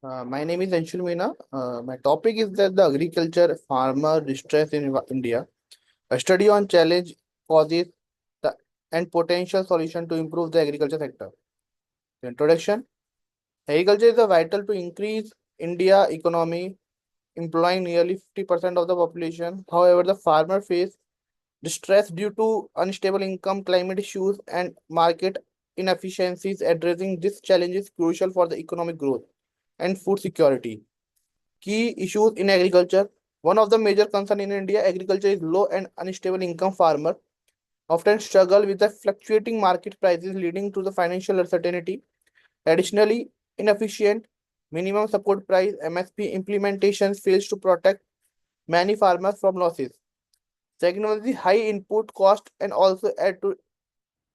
My name is Anshul Meena. My topic is that the agriculture farmer distress in India, a study on challenge, causes, the, and potential solution to improve the agriculture sector. The introduction: agriculture is vital to increase India economy, employing nearly 50% of the population. However, the farmer face distress due to unstable income, climate issues, and market inefficiencies. Addressing this challenge is crucial for the economic growth and food security. Key issues in agriculture. One of the major concerns in India, agriculture is low and unstable income. Farmer often struggle with the fluctuating market prices, leading to the financial uncertainty. Additionally, inefficient minimum support price (MSP) implementation fails to protect many farmers from losses. Second one is the high input cost and also add to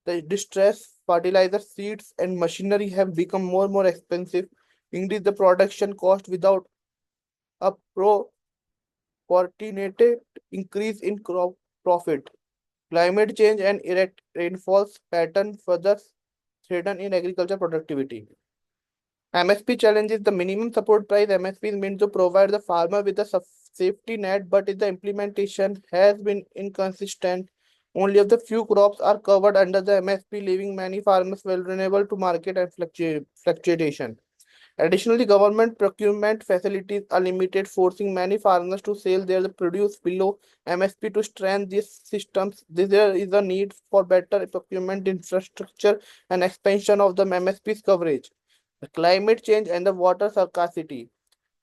the distress. Fertilizer, seeds, and machinery have become more expensive, increase the production cost without a coordinated increase in crop profit. Climate change and erratic rainfalls pattern further threaten in agriculture productivity. MSP challenges the minimum support price. MSP is meant to provide the farmer with a safety net, but the implementation has been inconsistent. Only of the few crops are covered under the MSP, leaving many farmers vulnerable to market and fluctuation. Additionally, government procurement facilities are limited, forcing many farmers to sell their produce below MSP. To strengthen these systems, there is a need for better procurement infrastructure and expansion of the MSP's coverage. The climate change and the water scarcity.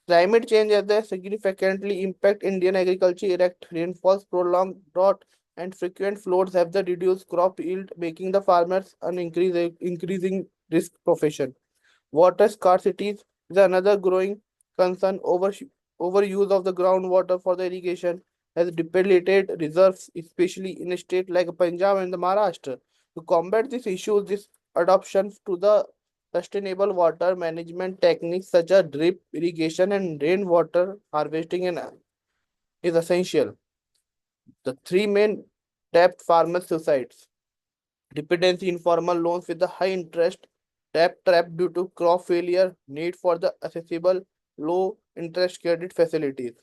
Climate change has a significantly impact Indian agriculture. Erratic rainfalls, prolonged drought, and frequent floods have the reduced crop yield, making the farmers an increasing risk profession. Water scarcity is another growing concern. Overuse of the groundwater for the irrigation has depleted reserves, especially in a state like Punjab and the Maharashtra. To combat these issues, this adoption to the sustainable water management techniques such as drip irrigation and rainwater harvesting is essential. The three main debt farmer suicides: dependency, informal loans with the high interest, debt trap due to crop failure, need for the accessible low interest credit facilities.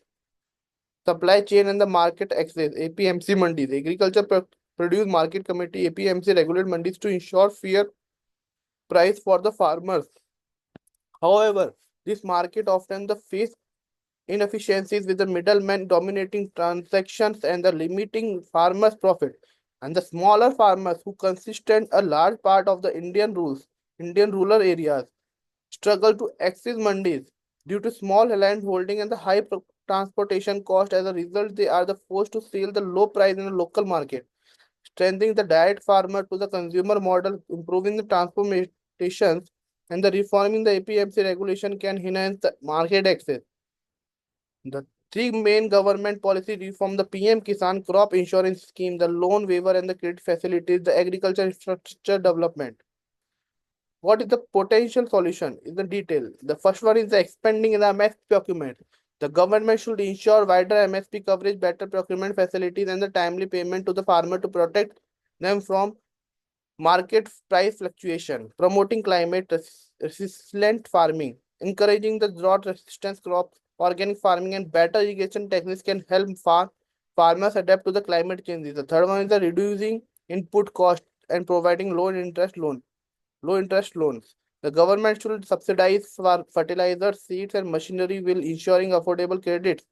Supply chain and the market access, APMC mandis. Produce Market Committee, APMC, regulate mandis to ensure fair price for the farmers. However, this market often the face inefficiencies with the middlemen dominating transactions and the limiting farmers' profit. And the smaller farmers who consistent a large part of the Indian rural areas struggle to access mandis due to small land holding and the high transportation cost. As a result, they are the forced to sell the low price in the local market, strengthening the direct farmer to the consumer model, improving the transformations, and the reforming the APMC regulation can enhance the market access. The three main government policy reform: the PM Kisan crop insurance scheme, the loan waiver and the credit facilities, the agriculture infrastructure development. What is the potential solution? In the detail, the first one is the expanding the MSP procurement. The government should ensure wider MSP coverage, better procurement facilities, and the timely payment to the farmer to protect them from market price fluctuation. Promoting climate resilient farming, encouraging the drought resistant crops, organic farming, and better irrigation techniques can help farmers adapt to the climate changes. The third one is the reducing input cost and providing low interest loans. The government should subsidize for fertilizer, seeds, and machinery while ensuring affordable credits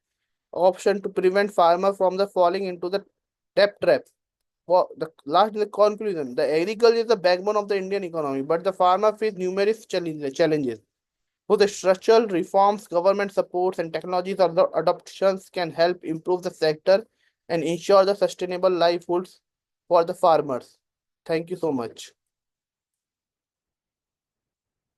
option to prevent farmers from the falling into the debt trap. For the last, the conclusion: the agriculture is the backbone of the Indian economy, but the farmer face numerous challenges. So the structural reforms, government supports, and technologies adoptions can help improve the sector and ensure the sustainable livelihoods for the farmers. Thank you so much.